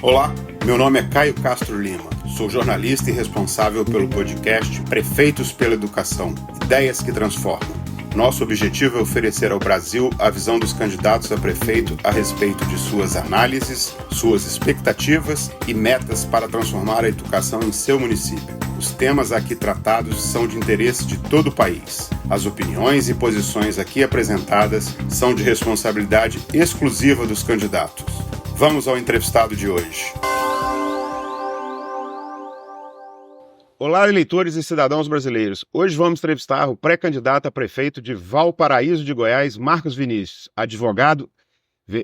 Olá, meu nome é Caio Castro Lima, sou jornalista e responsável pelo podcast Prefeitos pela Educação, Ideias que Transformam. Nosso objetivo é oferecer ao Brasil a visão dos candidatos a prefeito a respeito de suas análises, suas expectativas e metas para transformar a educação em seu município. Os temas aqui tratados são de interesse de todo o país. As opiniões e posições aqui apresentadas são de responsabilidade exclusiva dos candidatos. Vamos ao entrevistado de hoje. Olá, eleitores e cidadãos brasileiros. Hoje vamos entrevistar o pré-candidato a prefeito de Valparaíso de Goiás, Marcos Vinícius, advogado,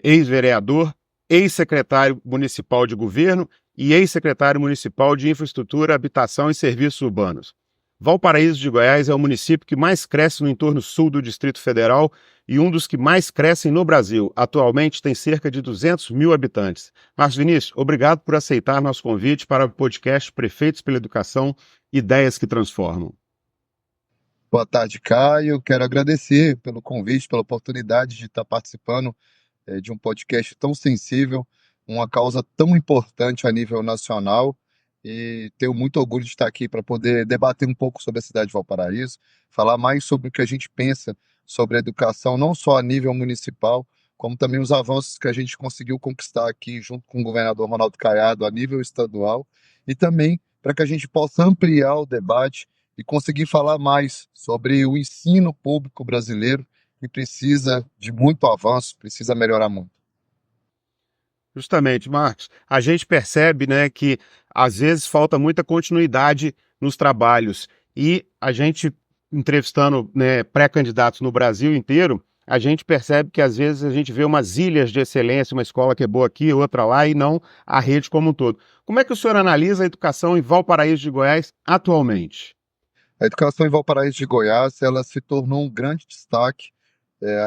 ex-vereador, ex-secretário municipal de governo e ex-secretário municipal de infraestrutura, habitação e serviços urbanos. Valparaíso de Goiás é o município que mais cresce no entorno sul do Distrito Federal e um dos que mais crescem no Brasil. Atualmente tem cerca de 200 mil habitantes. Marcos Vinícius, obrigado por aceitar nosso convite para o podcast Prefeitos pela Educação, Ideias que Transformam. Boa tarde, Caio. Quero agradecer pelo convite, pela oportunidade de estar participando de um podcast tão sensível, uma causa tão importante a nível nacional. E tenho muito orgulho de estar aqui para poder debater um pouco sobre a cidade de Valparaíso, falar mais sobre o que a gente pensa sobre a educação, não só a nível municipal, como também os avanços que a gente conseguiu conquistar aqui junto com o governador Ronaldo Caiado a nível estadual, e também para que a gente possa ampliar o debate e conseguir falar mais sobre o ensino público brasileiro, que precisa de muito avanço, precisa melhorar muito. Justamente, Marcos, a gente percebe, né, que às vezes falta muita continuidade nos trabalhos e a gente, entrevistando, né, pré-candidatos no Brasil inteiro, a gente percebe que às vezes a gente vê umas ilhas de excelência, uma escola que é boa aqui, outra lá, e não a rede como um todo. Como é que o senhor analisa a educação em Valparaíso de Goiás atualmente? A educação em Valparaíso de Goiás, ela se tornou um grande destaque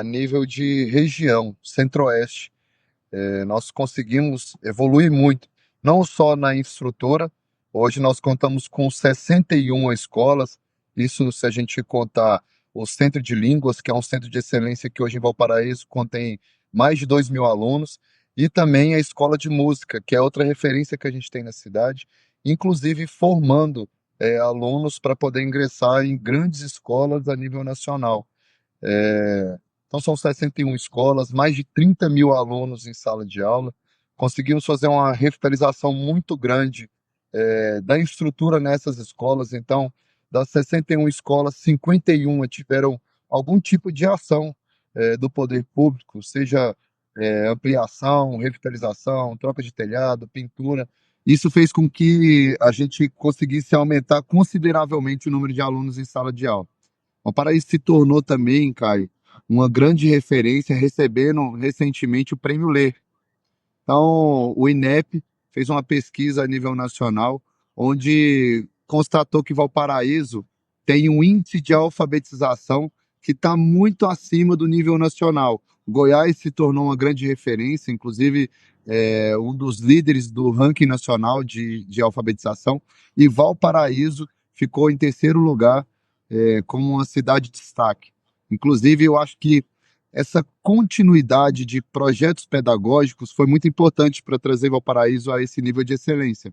a nível de região, centro-oeste. Nós conseguimos evoluir muito, não só na infraestrutura. Hoje nós contamos com 61 escolas, isso se a gente contar o Centro de Línguas, que é um centro de excelência que hoje em Valparaíso contém mais de 2.000 alunos, e também a Escola de Música, que é outra referência que a gente tem na cidade, inclusive formando alunos para poder ingressar em grandes escolas a nível nacional. Então são 61 escolas, mais de 30 mil alunos em sala de aula. Conseguimos fazer uma revitalização muito grande da infraestrutura nessas escolas. Então, das 61 escolas, 51 tiveram algum tipo de ação do poder público, seja ampliação, revitalização, troca de telhado, pintura. Isso fez com que a gente conseguisse aumentar consideravelmente o número de alunos em sala de aula. O Paraíso se tornou também, Caio, uma grande referência, recebendo recentemente o Prêmio Ler. Então, o INEP fez uma pesquisa a nível nacional, onde constatou que Valparaíso tem um índice de alfabetização que está muito acima do nível nacional. Goiás se tornou uma grande referência, inclusive um dos líderes do ranking nacional de alfabetização, e Valparaíso ficou em terceiro lugar como uma cidade de destaque. Inclusive, eu acho que essa continuidade de projetos pedagógicos foi muito importante para trazer Valparaíso a esse nível de excelência.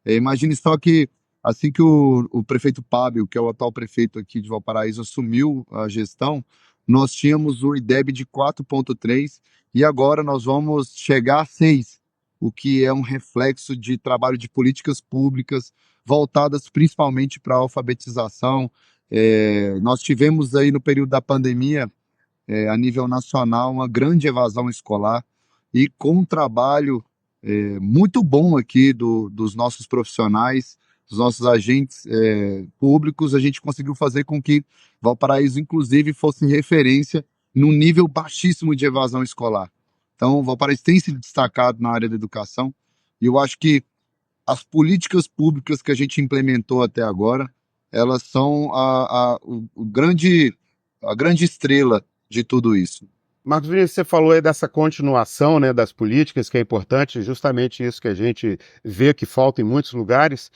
Imagine só que assim que o prefeito Pábio, que é o atual prefeito aqui de Valparaíso, assumiu a gestão, nós tínhamos o IDEB de 4,3 e agora nós vamos chegar a 6, o que é um reflexo de trabalho de políticas públicas voltadas principalmente para a alfabetização. Nós tivemos aí no período da pandemia, a nível nacional, uma grande evasão escolar, e com um trabalho muito bom aqui dos nossos profissionais, dos nossos agentes públicos, a gente conseguiu fazer com que Valparaíso, inclusive, fosse referência num nível baixíssimo de evasão escolar. Então, Valparaíso tem se destacado na área da educação, e eu acho que as políticas públicas que a gente implementou até agora, elas são a grande estrela de tudo isso. Marcos Vinícius, você falou aí dessa continuação, né, das políticas, que é importante, justamente isso que a gente vê que falta em muitos lugares.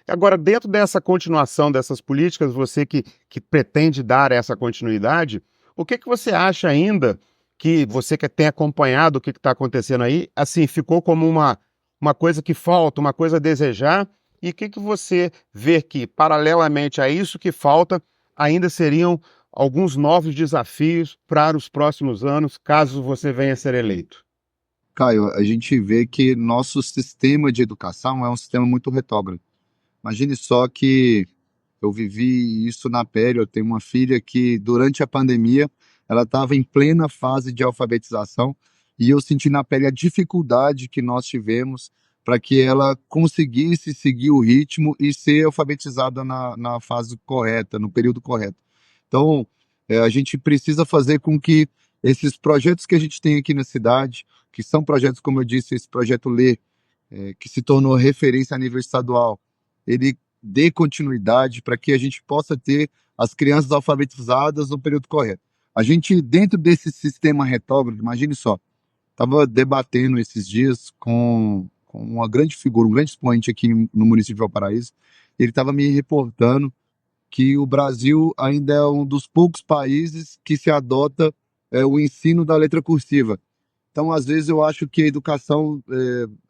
Agora, dentro dessa continuação dessas políticas, você que pretende dar essa continuidade, o que você acha ainda, que você que tem acompanhado o que está acontecendo aí, assim, ficou como uma coisa que falta, uma coisa a desejar, e o que que você vê que, paralelamente a isso que falta, ainda seriam alguns novos desafios para os próximos anos, caso você venha a ser eleito? Caio, a gente vê que nosso sistema de educação é um sistema muito retrógrado. Imagine só que eu vivi isso na pele. Eu tenho uma filha que, durante a pandemia, ela estava em plena fase de alfabetização e eu senti na pele a dificuldade que nós tivemos para que ela conseguisse seguir o ritmo e ser alfabetizada na fase correta, no período correto. Então, a gente precisa fazer com que esses projetos que a gente tem aqui na cidade, que são projetos, como eu disse, esse projeto Lê, que se tornou referência a nível estadual, ele dê continuidade para que a gente possa ter as crianças alfabetizadas no período correto. A gente, dentro desse sistema retrógrado, imagine só, estava debatendo esses dias com uma grande figura, um grande expoente aqui no município de Valparaíso. Ele estava me reportando que o Brasil ainda é um dos poucos países que se adota o ensino da letra cursiva. Então, às vezes, eu acho que a educação,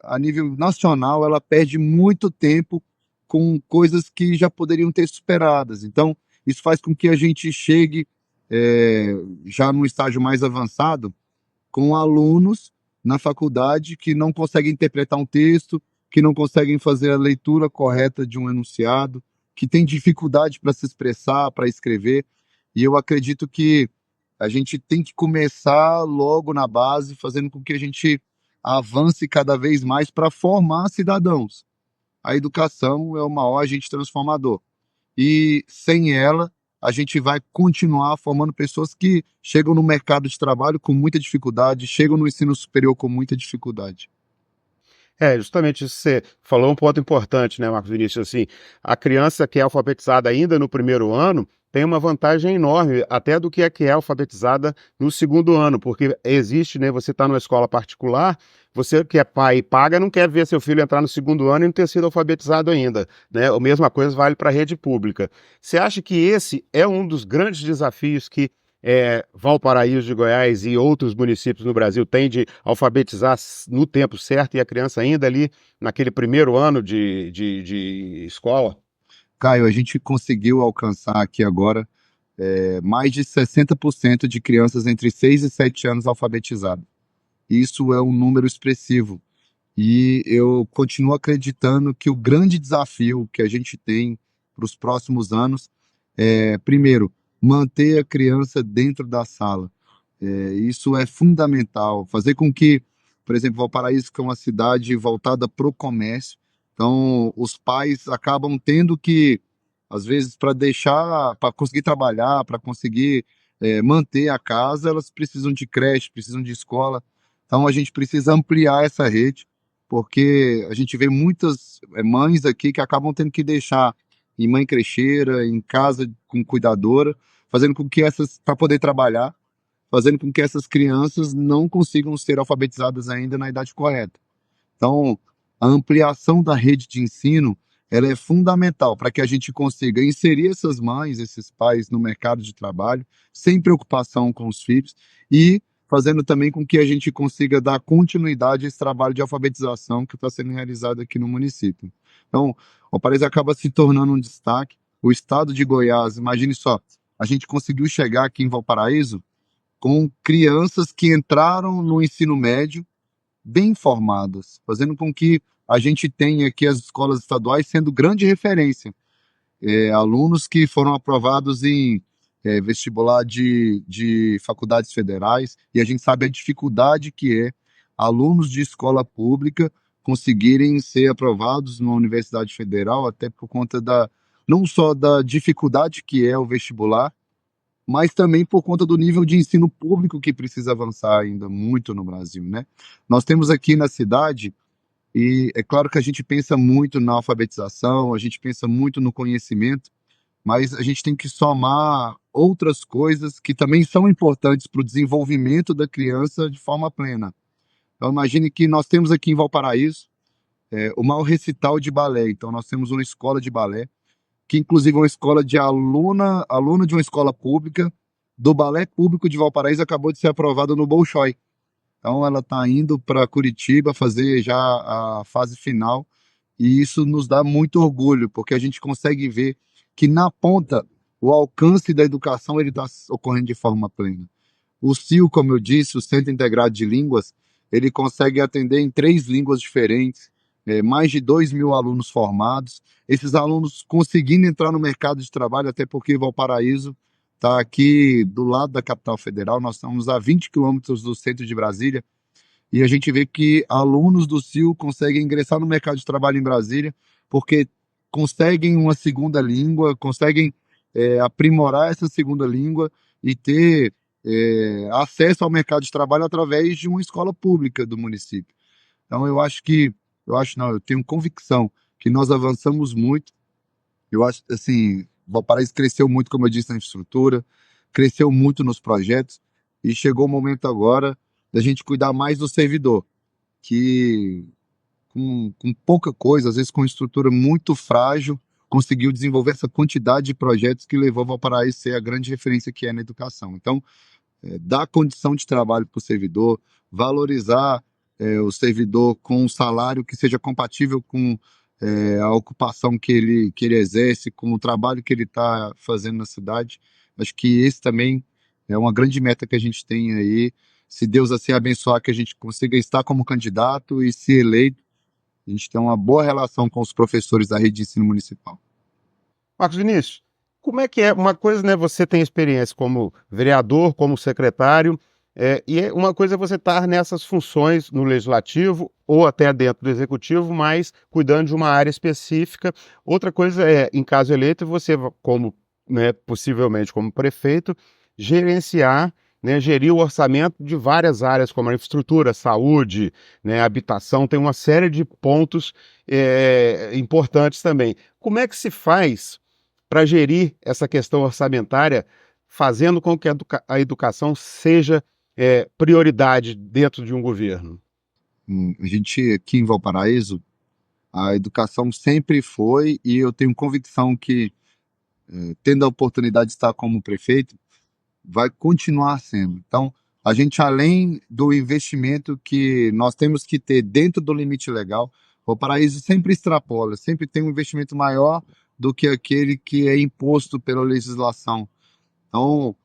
a nível nacional, ela perde muito tempo com coisas que já poderiam ter superadas. Então, isso faz com que a gente chegue, já num estágio mais avançado, com alunos na faculdade que não conseguem interpretar um texto, que não conseguem fazer a leitura correta de um enunciado, que têm dificuldade para se expressar, para escrever. E eu acredito que a gente tem que começar logo na base, fazendo com que a gente avance cada vez mais para formar cidadãos. A educação é o maior agente transformador. E sem ela, a gente vai continuar formando pessoas que chegam no mercado de trabalho com muita dificuldade, chegam no ensino superior com muita dificuldade. Justamente isso que você falou, um ponto importante, né, Marcos Vinícius? Assim, a criança que é alfabetizada ainda no primeiro ano tem uma vantagem enorme, até do que a que é alfabetizada no segundo ano, porque existe, né, você está numa escola particular, você que é pai e paga, não quer ver seu filho entrar no segundo ano e não ter sido alfabetizado ainda, né? A mesma coisa vale para a rede pública. Você acha que esse é um dos grandes desafios que Valparaíso de Goiás e outros municípios no Brasil têm de alfabetizar no tempo certo e a criança ainda ali naquele primeiro ano de escola? Caio, a gente conseguiu alcançar aqui agora mais de 60% de crianças entre 6 e 7 anos alfabetizadas. Isso é um número expressivo. E eu continuo acreditando que o grande desafio que a gente tem para os próximos anos é, primeiro, manter a criança dentro da sala. Isso é fundamental. Fazer com que, por exemplo, Valparaíso, que é uma cidade voltada para o comércio, então os pais acabam tendo que, às vezes, para conseguir trabalhar, para conseguir manter a casa, elas precisam de creche, precisam de escola. Então a gente precisa ampliar essa rede, porque a gente vê muitas mães aqui que acabam tendo que deixar em mãe crecheira, em casa com cuidadora, fazendo com que para poder trabalhar, fazendo com que essas crianças não consigam ser alfabetizadas ainda na idade correta. Então, a ampliação da rede de ensino, ela é fundamental para que a gente consiga inserir essas mães, esses pais no mercado de trabalho, sem preocupação com os filhos e fazendo também com que a gente consiga dar continuidade a esse trabalho de alfabetização que está sendo realizado aqui no município. Então, o país acaba se tornando um destaque. O estado de Goiás, imagine só, a gente conseguiu chegar aqui em Valparaíso com crianças que entraram no ensino médio bem formadas, fazendo com que a gente tenha aqui as escolas estaduais sendo grande referência. Alunos que foram aprovados em vestibular de faculdades federais, e a gente sabe a dificuldade que é alunos de escola pública conseguirem ser aprovados numa universidade federal, até por conta não só da dificuldade que é o vestibular, mas também por conta do nível de ensino público que precisa avançar ainda muito no Brasil, né? Nós temos aqui na cidade, e é claro que a gente pensa muito na alfabetização, a gente pensa muito no conhecimento, mas a gente tem que somar outras coisas que também são importantes para o desenvolvimento da criança de forma plena. Então, imagine que nós temos aqui em Valparaíso o maior recital de balé. Então, nós temos uma escola de balé que inclusive é uma escola de aluna de uma escola pública do Balé Público de Valparaíso acabou de ser aprovada no Bolshoi. Então ela está indo para Curitiba fazer já a fase final e isso nos dá muito orgulho, porque a gente consegue ver que na ponta o alcance da educação ele está ocorrendo de forma plena. O CIO, como eu disse, o Centro Integrado de Línguas, ele consegue atender em 3 línguas diferentes, mais de 2.000 alunos formados. Esses alunos conseguindo entrar no mercado de trabalho, até porque Valparaíso está aqui do lado da capital federal, nós estamos a 20 quilômetros do centro de Brasília, e a gente vê que alunos do CIO conseguem ingressar no mercado de trabalho em Brasília, porque conseguem uma segunda língua, conseguem aprimorar essa segunda língua e ter acesso ao mercado de trabalho através de uma escola pública do município. Então eu tenho convicção que nós avançamos muito. Eu acho assim, Valparaíso cresceu muito, como eu disse, na infraestrutura, cresceu muito nos projetos e chegou o momento agora da gente cuidar mais do servidor, que com pouca coisa, às vezes com estrutura muito frágil, conseguiu desenvolver essa quantidade de projetos que levou Valparaíso a ser a grande referência que é na educação. Então, dar condição de trabalho para o servidor, valorizar o servidor com um salário que seja compatível com a ocupação que ele exerce, com o trabalho que ele está fazendo na cidade. Acho que esse também é uma grande meta que a gente tem aí. Se Deus assim abençoar que a gente consiga estar como candidato e se eleito, a gente tem uma boa relação com os professores da rede de ensino municipal. Marcos Vinícius, como é que é? Uma coisa, né, você tem experiência como vereador, como secretário, uma coisa é você estar nessas funções no legislativo ou até dentro do executivo, mas cuidando de uma área específica. Outra coisa é, em caso eleito, você, como, né, possivelmente como prefeito, gerenciar, né, gerir o orçamento de várias áreas, como a infraestrutura, saúde, né, habitação, tem uma série de pontos importantes também. Como é que se faz para gerir essa questão orçamentária, fazendo com que a educação seja prioridade dentro de um governo? A gente aqui em Valparaíso, a educação sempre foi, e eu tenho convicção que, tendo a oportunidade de estar como prefeito, vai continuar sendo. Então, a gente, além do investimento que nós temos que ter dentro do limite legal, o paraíso sempre extrapola, sempre tem um investimento maior do que aquele que é imposto pela legislação. Então,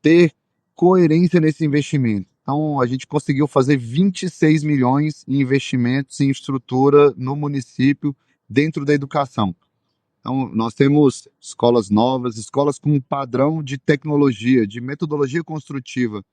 ter coerência nesse investimento. Então, a gente conseguiu fazer 26 milhões em investimentos em estrutura no município dentro da educação. Então, nós temos escolas novas, escolas com um padrão de tecnologia, de metodologia construtiva,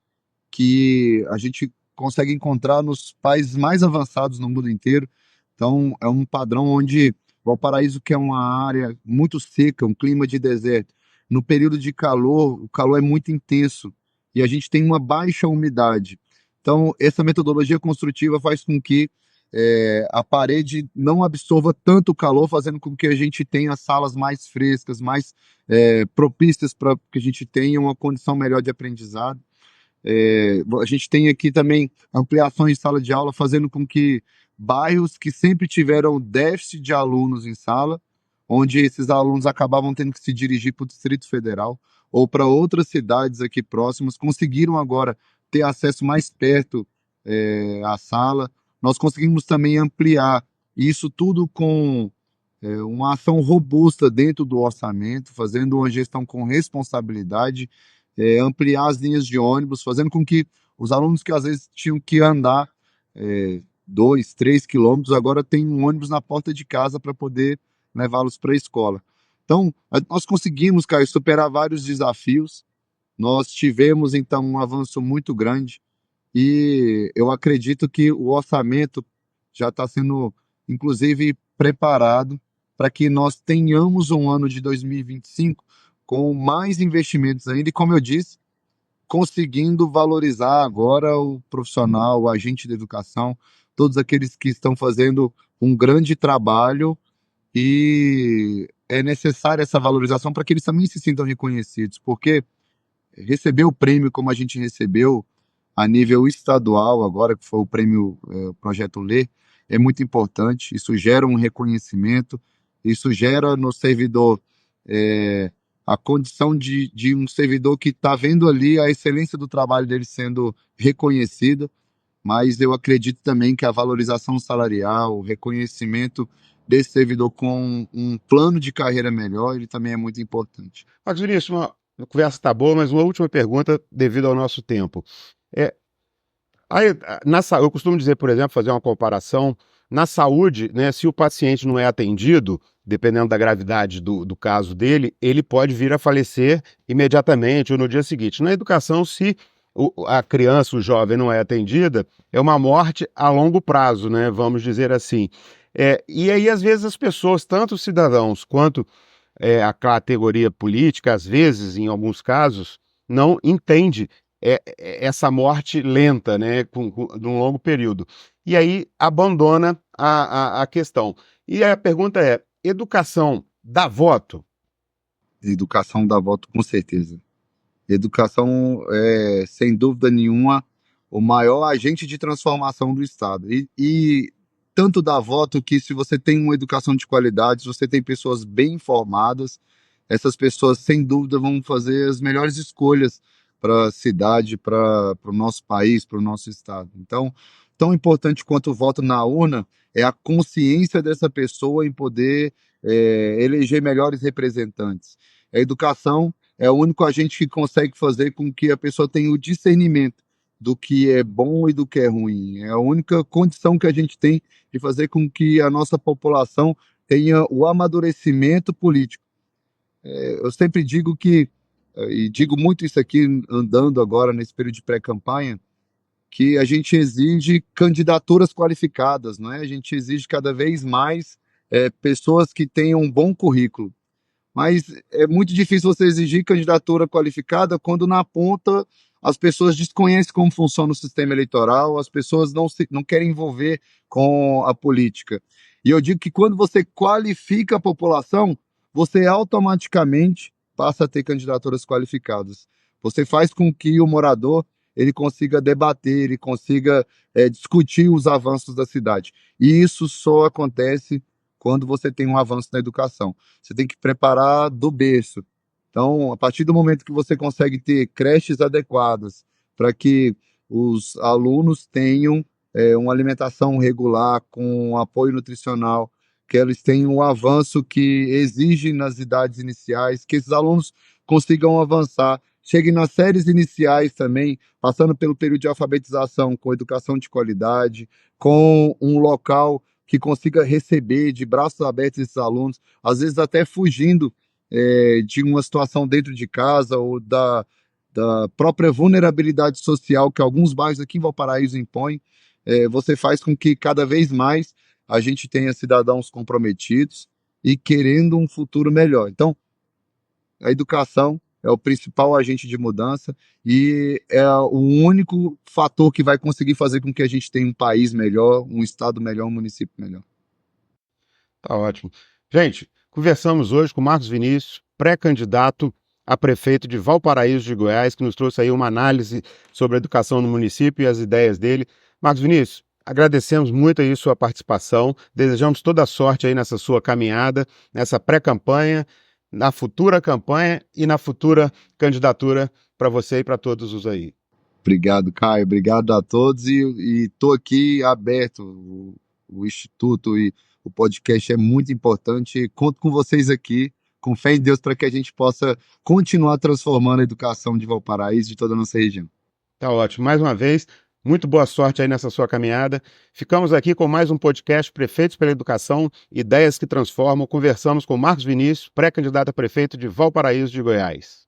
que a gente consegue encontrar nos países mais avançados no mundo inteiro. Então, é um padrão onde Valparaíso, que é uma área muito seca, um clima de deserto, no período de calor, o calor é muito intenso e a gente tem uma baixa umidade. Então, essa metodologia construtiva faz com que a parede não absorva tanto calor, fazendo com que a gente tenha salas mais frescas, mais propícias para que a gente tenha uma condição melhor de aprendizado. A gente tem aqui também ampliações de sala de aula, fazendo com que bairros que sempre tiveram déficit de alunos em sala, onde esses alunos acabavam tendo que se dirigir para o Distrito Federal ou para outras cidades aqui próximas, conseguiram agora ter acesso mais perto à sala. Nós conseguimos também ampliar isso tudo com uma ação robusta dentro do orçamento, fazendo uma gestão com responsabilidade, ampliar as linhas de ônibus, fazendo com que os alunos que às vezes tinham que andar 2, 3 quilômetros, agora tem um ônibus na porta de casa para poder levá-los para a escola. Então, nós conseguimos, Caio, superar vários desafios, nós tivemos, então, um avanço muito grande e eu acredito que o orçamento já está sendo, inclusive, preparado para que nós tenhamos um ano de 2025 com mais investimentos ainda, e como eu disse, conseguindo valorizar agora o profissional, o agente de educação, todos aqueles que estão fazendo um grande trabalho e é necessária essa valorização para que eles também se sintam reconhecidos, porque receber o prêmio como a gente recebeu a nível estadual, agora que foi o prêmio Projeto Lê, é muito importante. Isso gera um reconhecimento, isso gera no servidor a condição de um servidor que está vendo ali a excelência do trabalho dele sendo reconhecida. mas eu acredito também que a valorização salarial, o reconhecimento desse servidor com um plano de carreira melhor, ele também é muito importante. Marcos Vinícius, a conversa está boa, mas uma última pergunta devido ao nosso tempo. É, eu costumo dizer, por exemplo, fazer uma comparação, na saúde, né, se o paciente não é atendido, dependendo da gravidade do caso dele, ele pode vir a falecer imediatamente ou no dia seguinte. Na educação, se a criança, o jovem não é atendida, é uma morte a longo prazo, né, vamos dizer assim. E aí, às vezes, as pessoas, tanto os cidadãos quanto a categoria política, às vezes, em alguns casos, não entende essa morte lenta, né, num longo período. E aí abandona a questão. E a pergunta é: educação dá voto? Educação dá voto com certeza. Educação é, sem dúvida nenhuma, o maior agente de transformação do Estado. E tanto dá voto que se você tem uma educação de qualidade, se você tem pessoas bem informadas, essas pessoas sem dúvida vão fazer as melhores escolhas para a cidade, para o nosso país, para o nosso Estado. Então, tão importante quanto o voto na urna é a consciência dessa pessoa em poder eleger melhores representantes. A educação é o único agente que consegue fazer com que a pessoa tenha o discernimento do que é bom e do que é ruim. É a única condição que a gente tem de fazer com que a nossa população tenha o amadurecimento político. Eu sempre digo que, e digo muito isso aqui andando agora nesse período de pré-campanha, que a gente exige candidaturas qualificadas, não é? A gente exige cada vez mais pessoas que tenham um bom currículo. Mas é muito difícil você exigir candidatura qualificada quando na ponta as pessoas desconhecem como funciona o sistema eleitoral, as pessoas não querem envolver com a política. E eu digo que quando você qualifica a população, você automaticamente passa a ter candidaturas qualificadas. Você faz com que o morador ele consiga debater, ele consiga discutir os avanços da cidade. E isso só acontece quando você tem um avanço na educação. Você tem que preparar do berço. Então, a partir do momento que você consegue ter creches adequadas para que os alunos tenham uma alimentação regular, com apoio nutricional, que eles tenham o avanço que exige nas idades iniciais, que esses alunos consigam avançar, cheguem nas séries iniciais também, passando pelo período de alfabetização com educação de qualidade, com um local que consiga receber de braços abertos esses alunos, às vezes até fugindo de uma situação dentro de casa ou da própria vulnerabilidade social que alguns bairros aqui em Valparaíso impõem, você faz com que cada vez mais a gente tenha cidadãos comprometidos e querendo um futuro melhor. Então, a educação é o principal agente de mudança e é o único fator que vai conseguir fazer com que a gente tenha um país melhor, um estado melhor, um município melhor. Tá ótimo. Gente, conversamos hoje com Marcos Vinícius, pré-candidato a prefeito de Valparaíso de Goiás, que nos trouxe aí uma análise sobre a educação no município e as ideias dele. Marcos Vinícius, agradecemos muito aí sua participação, desejamos toda a sorte aí nessa sua caminhada, nessa pré-campanha, na futura campanha e na futura candidatura para você e para todos os aí. Obrigado, Caio. Obrigado a todos e estou aqui aberto. O Instituto e o podcast é muito importante. Conto com vocês aqui, com fé em Deus, para que a gente possa continuar transformando a educação de Valparaíso e de toda a nossa região. Tá ótimo. Mais uma vez, muito boa sorte aí nessa sua caminhada. Ficamos aqui com mais um podcast Prefeitos pela Educação, Ideias que Transformam. Conversamos com Marcos Vinícius, pré-candidato a prefeito de Valparaíso de Goiás.